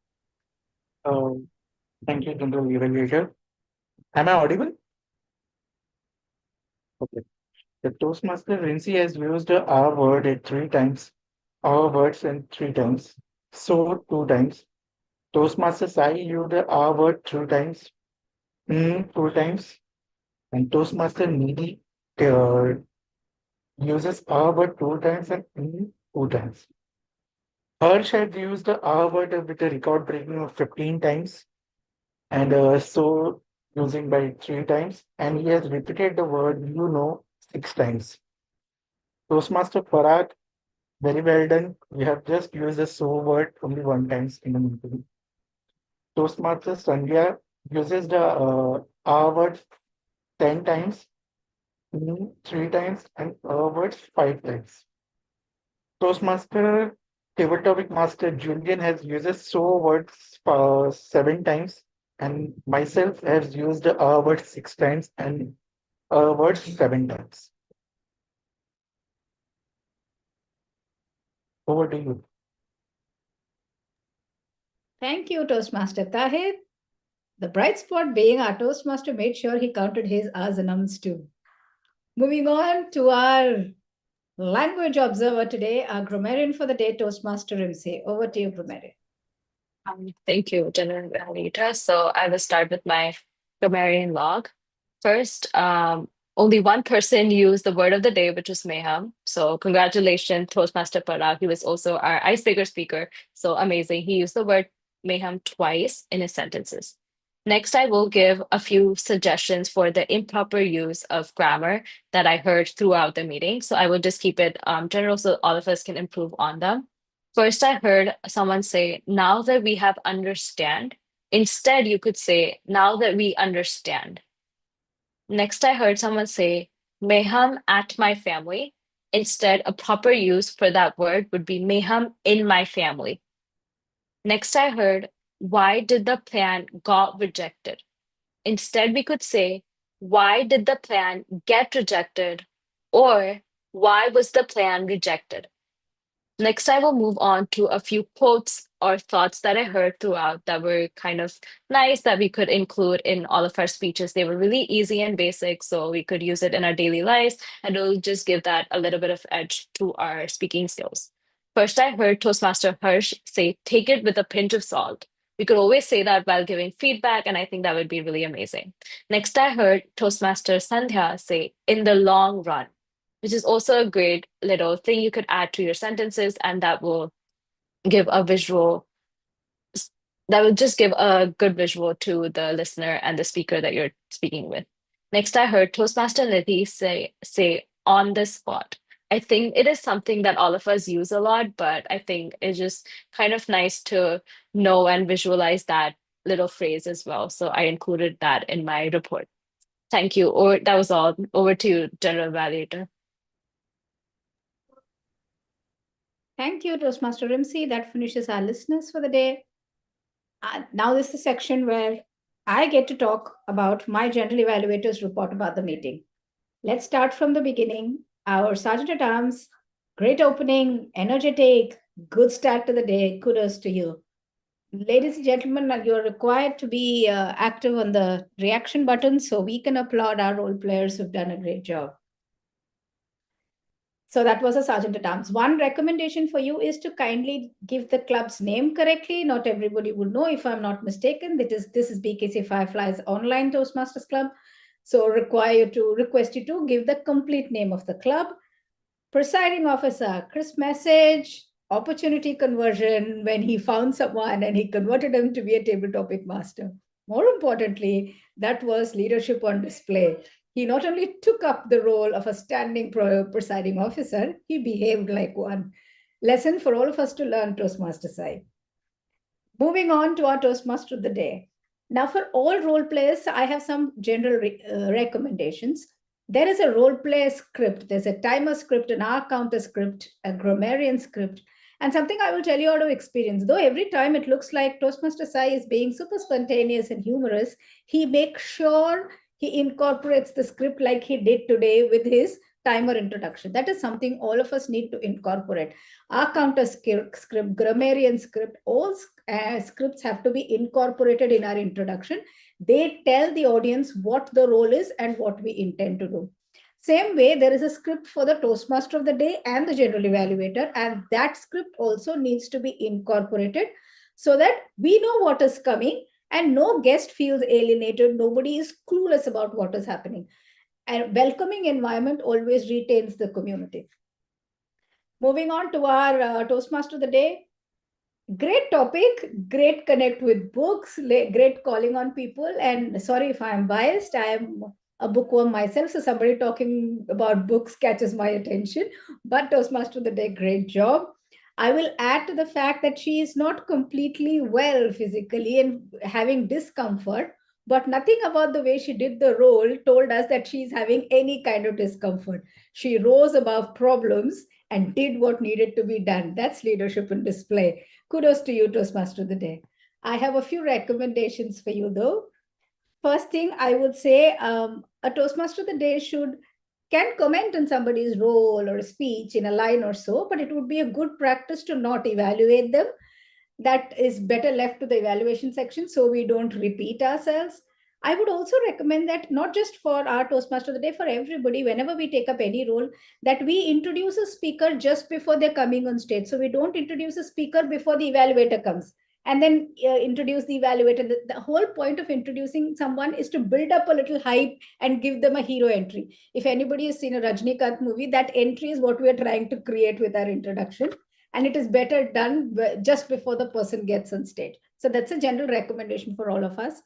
Thank you, General Evaluator. Am I audible? Okay. The Toastmaster Rincy has used the R word at 3 times, our words and 3 times, so 2 times. Toastmaster Sai used the R word 3 times, 2 times, and Toastmaster Needy uses R word 2 times and 2 times. Harsh had used the R word with a record breaking of 15 times, and so using by 3 times, and he has repeated the word 6 times. Toastmaster Parag, very well done. We have just used the so word only 1 times in the meeting. Toastmaster Sandhya uses the R word 10 times, 3 times, and words 5 times. Toastmaster Tabletop Master Julian has uses so words 7 times, and myself has used word 6 times and words 7 times. Over to you. Thank you, Toastmaster Tahir. The bright spot being our Toastmaster made sure he counted his A's and ums too. Moving on to our language observer today, our grammarian for the day, Toastmaster Rimsey. Over to you, grammarian. Thank you, General Evaluator. So I will start with my grammarian log. First, only one person used the word of the day, which was mayhem. So congratulations, Toastmaster Parag. He was also our icebreaker speaker. So amazing. He used the word mayhem twice in his sentences. Next, I will give a few suggestions for the improper use of grammar that I heard throughout the meeting. So I will just keep it general so all of us can improve on them. First, I heard someone say, now that we have understand. Instead, you could say, now that we understand. Next, I heard someone say, mayhem at my family. Instead, a proper use for that word would be mayhem in my family. Next, I heard, why did the plan got rejected? Instead, we could say, why did the plan get rejected? Or why was the plan rejected? Next, I will move on to a few quotes or thoughts that I heard throughout that were kind of nice that we could include in all of our speeches. They were really easy and basic, so we could use it in our daily lives, and it'll just give that a little bit of edge to our speaking skills. First, I heard Toastmaster Harsh say, take it with a pinch of salt. We could always say that while giving feedback, and I think that would be really amazing. Next, I heard Toastmaster Sandhya say, in the long run, which is also a great little thing you could add to your sentences, and that will give a visual, that will just give a good visual to the listener and the speaker that you're speaking with. Next, I heard Toastmaster Nidhi say on the spot. I think it is something that all of us use a lot, but I think it's just kind of nice to know and visualize that little phrase as well. So I included that in my report. Thank you. Or that was all. Over to you, General Evaluator. Thank you, Toastmaster Rimsey. That finishes our listeners for the day. Now this is the section where I get to talk about my general evaluator's report about the meeting. Let's start from the beginning. Our Sergeant at Arms, great opening, energetic, good start to the day. Kudos to you. Ladies and gentlemen, you're required to be active on the reaction button so we can applaud our role players who've done a great job. So that was a sergeant at arms. One recommendation for you is to kindly give the club's name correctly. Not everybody would know, if I'm not mistaken. This is BKC Fireflies Online Toastmasters Club. So request you to give the complete name of the club. Presiding officer, crisp message, opportunity conversion when he found someone and he converted him to be a table topic master. More importantly, that was leadership on display. He not only took up the role of a standing presiding officer, he behaved like one. Lesson for all of us to learn, Toastmaster side. Moving on to our Toastmaster of the day. Now, for all role players, I have some general recommendations. There is a role play script, there's a timer script, an hour counter script, a grammarian script, and something I will tell you out of experience. Though every time it looks like Toastmaster Sai is being super spontaneous and humorous, he makes sure he incorporates the script like he did today with his timer introduction. That is something all of us need to incorporate. Our counter script, grammarian script, all scripts have to be incorporated in our introduction. They tell the audience what the role is and what we intend to do. Same way, there is a script for the Toastmaster of the day and the general evaluator, and that script also needs to be incorporated so that we know what is coming and no guest feels alienated. Nobody is clueless about what is happening. And welcoming environment always retains the community. Moving on to our Toastmaster of the day. Great topic, great connect with books, great calling on people. And sorry if I'm biased, I am a bookworm myself, so somebody talking about books catches my attention. But Toastmaster of the day, great job. I will add to the fact that she is not completely well physically and having discomfort, but nothing about the way she did the role told us that she's having any kind of discomfort. She rose above problems and did what needed to be done. That's leadership in display. Kudos to you, Toastmaster of the day. I have a few recommendations for you, though. First thing I would say, a Toastmaster of the day can comment on somebody's role or speech in a line or so, but it would be a good practice to not evaluate them. That is better left to the evaluation section so we don't repeat ourselves. I would also recommend that not just for our Toastmaster of the day, for everybody, whenever we take up any role, that we introduce a speaker just before they're coming on stage. So we don't introduce a speaker before the evaluator comes and then introduce the evaluator. The whole point of introducing someone is to build up a little hype and give them a hero entry. If anybody has seen a Rajnikant movie, that entry is what we are trying to create with our introduction. And it is better done just before the person gets on stage. So that's a general recommendation for all of us.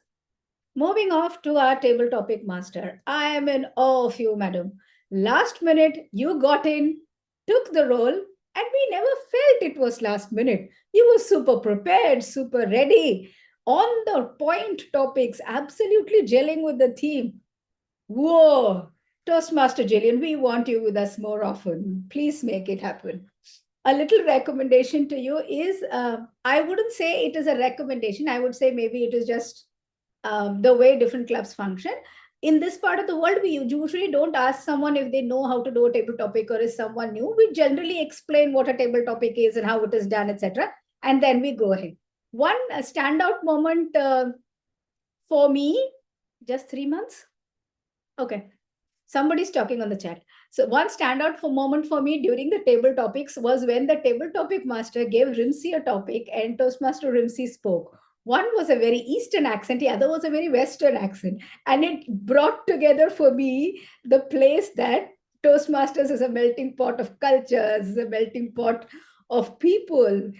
Moving off to our table topic master. I am in awe of you, madam. Last minute, you got in, took the role, and we never felt it was last minute. You were super prepared, super ready, on the point topics, absolutely gelling with the theme. Whoa, Toastmaster Jillian, we want you with us more often. Please make it happen. A little recommendation to you is, I wouldn't say it is a recommendation. I would say maybe it is just the way different clubs function. In this part of the world, we usually don't ask someone if they know how to do a table topic or is someone new. We generally explain what a table topic is and how it is done, etc. And then we go ahead. One standout moment for me, just 3 months. Okay. Somebody's talking on the chat. So one standout moment for me during the table topics was when the table topic master gave Rimsey a topic and Toastmaster Rimsey spoke. One was a very Eastern accent, the other was a very Western accent. And it brought together for me the place that Toastmasters is a melting pot of cultures, is a melting pot of people,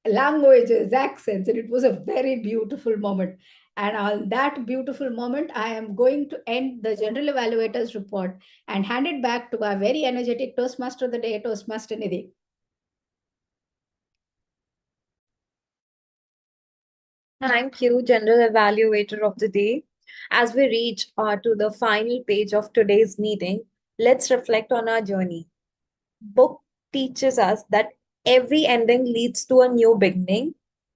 languages, accents, and it was a very beautiful moment. And on that beautiful moment, I am going to end the general evaluator's report and hand it back to our very energetic Toastmaster of the day, Toastmaster Nidhi. Thank you, General Evaluator of the Day. As we reach to the final page of today's meeting, let's reflect on our journey. Book teaches us that every ending leads to a new beginning.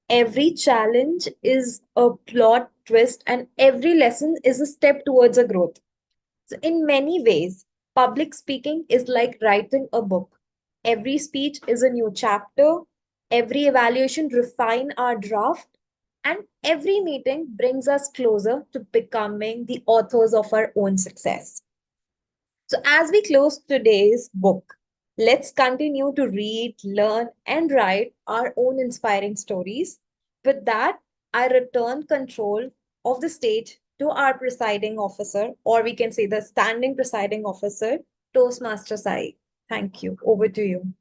Every challenge is a plot twist, and every lesson is a step towards a growth. So, in many ways, public speaking is like writing a book. Every speech is a new chapter. Every evaluation refine our draft. And every meeting brings us closer to becoming the authors of our own success. So, as we close today's book, let's continue to read, learn, and write our own inspiring stories. With that, I return control of the stage to our presiding officer, or we can say the standing presiding officer, Toastmaster Sai. Thank you. Over to you.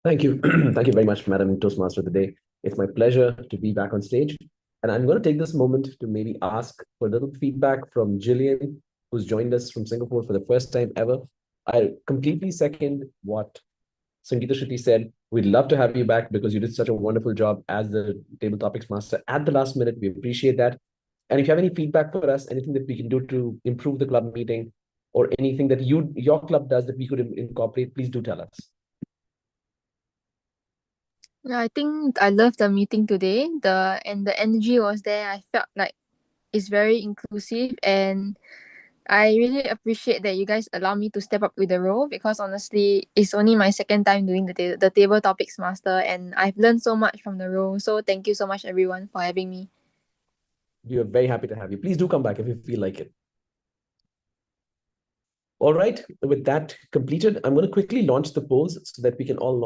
Thank you. Thank you very much, Madam Toastmaster of the Day. It's my pleasure to be back on stage. And I'm going to take this moment to maybe ask for a little feedback from Jillian, who's joined us from Singapore for the first time ever. I completely second what Sangeeta Shetty said. We'd love to have you back because you did such a wonderful job as the Table Topics Master at the last minute. We appreciate that. And if you have any feedback for us, anything that we can do to improve the club meeting or anything that your club does that we could incorporate, please do tell us. Yeah, I think I loved the meeting today. The energy was there. I felt like it's very inclusive, and I really appreciate that you guys allow me to step up with the role, because honestly, it's only my second time doing the Table Topics Master, and I've learned so much from the role. So thank you so much, everyone, for having me. We are very happy to have you. Please do come back if you feel like it. All right, with that completed, I'm going to quickly launch the polls so that we can all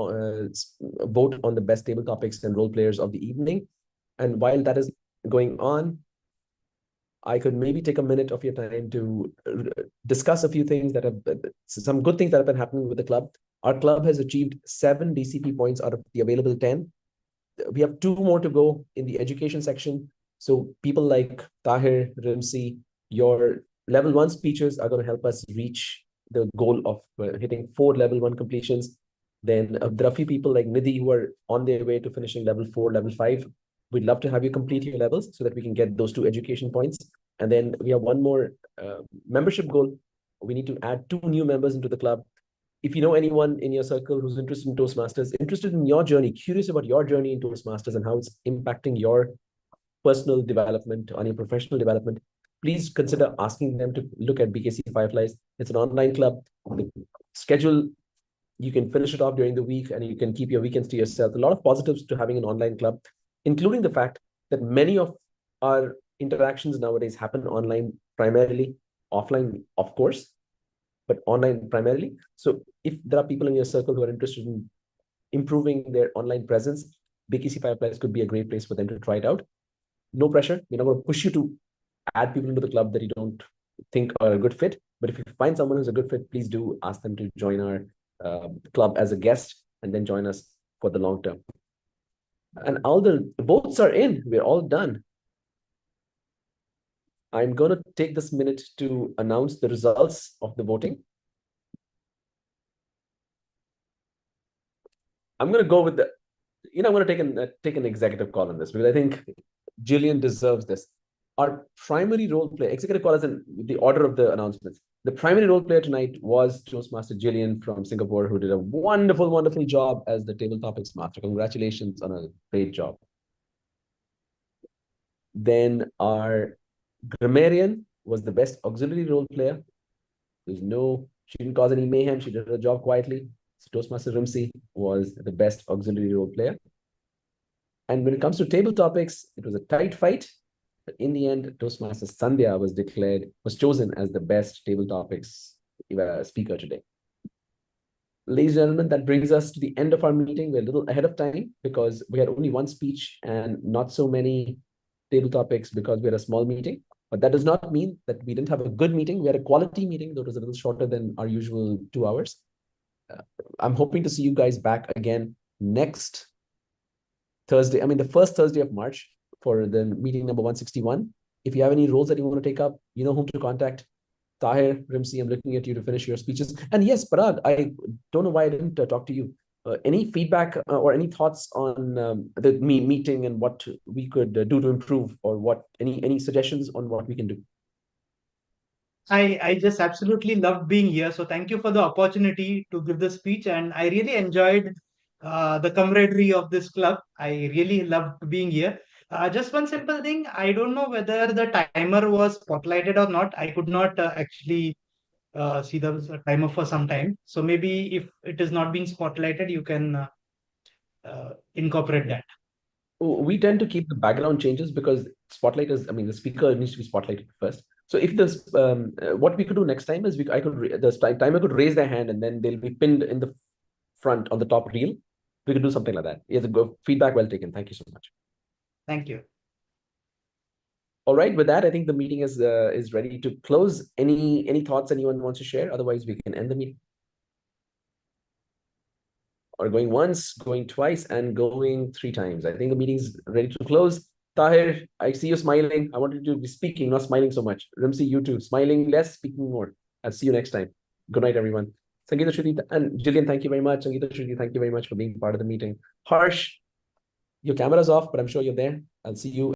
vote on the best table topics and role players of the evening. And while that is going on, I could maybe take a minute of your time to discuss a few things that have, some good things that have been happening with the club. Our club has achieved 7 DCP points out of the available 10. We have 2 more to go in the education section. So people like Tahir, Rimsi, your level 1 speeches are going to help us reach the goal of hitting 4 level 1 completions. Then there are a few people like Nidhi who are on their way to finishing level 4, level 5. We'd love to have you complete your levels so that we can get those 2 education points. And then we have one more membership goal. We need to add 2 new members into the club. If you know anyone in your circle who's interested in Toastmasters, interested in your journey, curious about your journey in Toastmasters and how it's impacting your personal development, on your professional development, please consider asking them to look at BKC Fireflies. It's an online club. The schedule, you can finish it off during the week and you can keep your weekends to yourself. A lot of positives to having an online club, including the fact that many of our interactions nowadays happen online primarily, offline, of course, but online primarily. So if there are people in your circle who are interested in improving their online presence, BKC Fireflies could be a great place for them to try it out. No pressure. We're not going to push you to add people into the club that you don't think are a good fit. But if you find someone who's a good fit, please do ask them to join our club as a guest and then join us for the long term. And all the votes are in. We're all done. I'm going to take this minute to announce the results of the voting. I'm going to go with I'm going to take an executive call on this because I think Jillian deserves this. Our primary role player, executive call is in the order of the announcements. The primary role player tonight was Toastmaster Jillian from Singapore, who did a wonderful, wonderful job as the Table Topics Master. Congratulations on a great job. Then our grammarian was the best auxiliary role player. She didn't cause any mayhem. She did her job quietly. So Toastmaster Rimsi was the best auxiliary role player. And when it comes to table topics, it was a tight fight. But in the end, Toastmaster Sandhya was chosen as the best table topics speaker today. Ladies and gentlemen, that brings us to the end of our meeting. We're a little ahead of time because we had only 1 speech and not so many table topics because we had a small meeting. But that does not mean that we didn't have a good meeting. We had a quality meeting that was a little shorter than our usual 2 hours. I'm hoping to see you guys back again next Thursday. The first Thursday of March for the meeting number 161. If you have any roles that you want to take up, you know whom to contact. Tahir, Rimsi, I'm looking at you to finish your speeches. And yes, Parag, I don't know why I didn't talk to you. Any feedback or any thoughts on the meeting and what we could do to improve, or any suggestions on what we can do? I just absolutely loved being here. So thank you for the opportunity to give the speech. And I really enjoyed the camaraderie of this club. I really loved being here. Just one simple thing. I don't know whether the timer was spotlighted or not. I could not actually see the timer for some time. So maybe if it is not being spotlighted, you can incorporate that. We tend to keep the background changes because spotlight is, I mean, the speaker needs to be spotlighted first. So if this, what we could do next time is the timer could raise their hand and then they'll be pinned in the front on the top reel. We could do something like that. Yeah, the feedback well taken. Thank you so much. Thank you. All right, with that, I think the meeting is ready to close. Any thoughts anyone wants to share? Otherwise, we can end the meeting. Or going once, going twice, and going 3 times. I think the meeting's ready to close. Tahir, I see you smiling. I wanted you to be speaking, not smiling so much. Rimsi, you too. Smiling less, speaking more. I'll see you next time. Good night, everyone. Sangeeta Shruti and Jillian, thank you very much. Sangeeta Shruti, thank you very much for being part of the meeting. Harsh, your camera's off, but I'm sure you're there. I'll see you.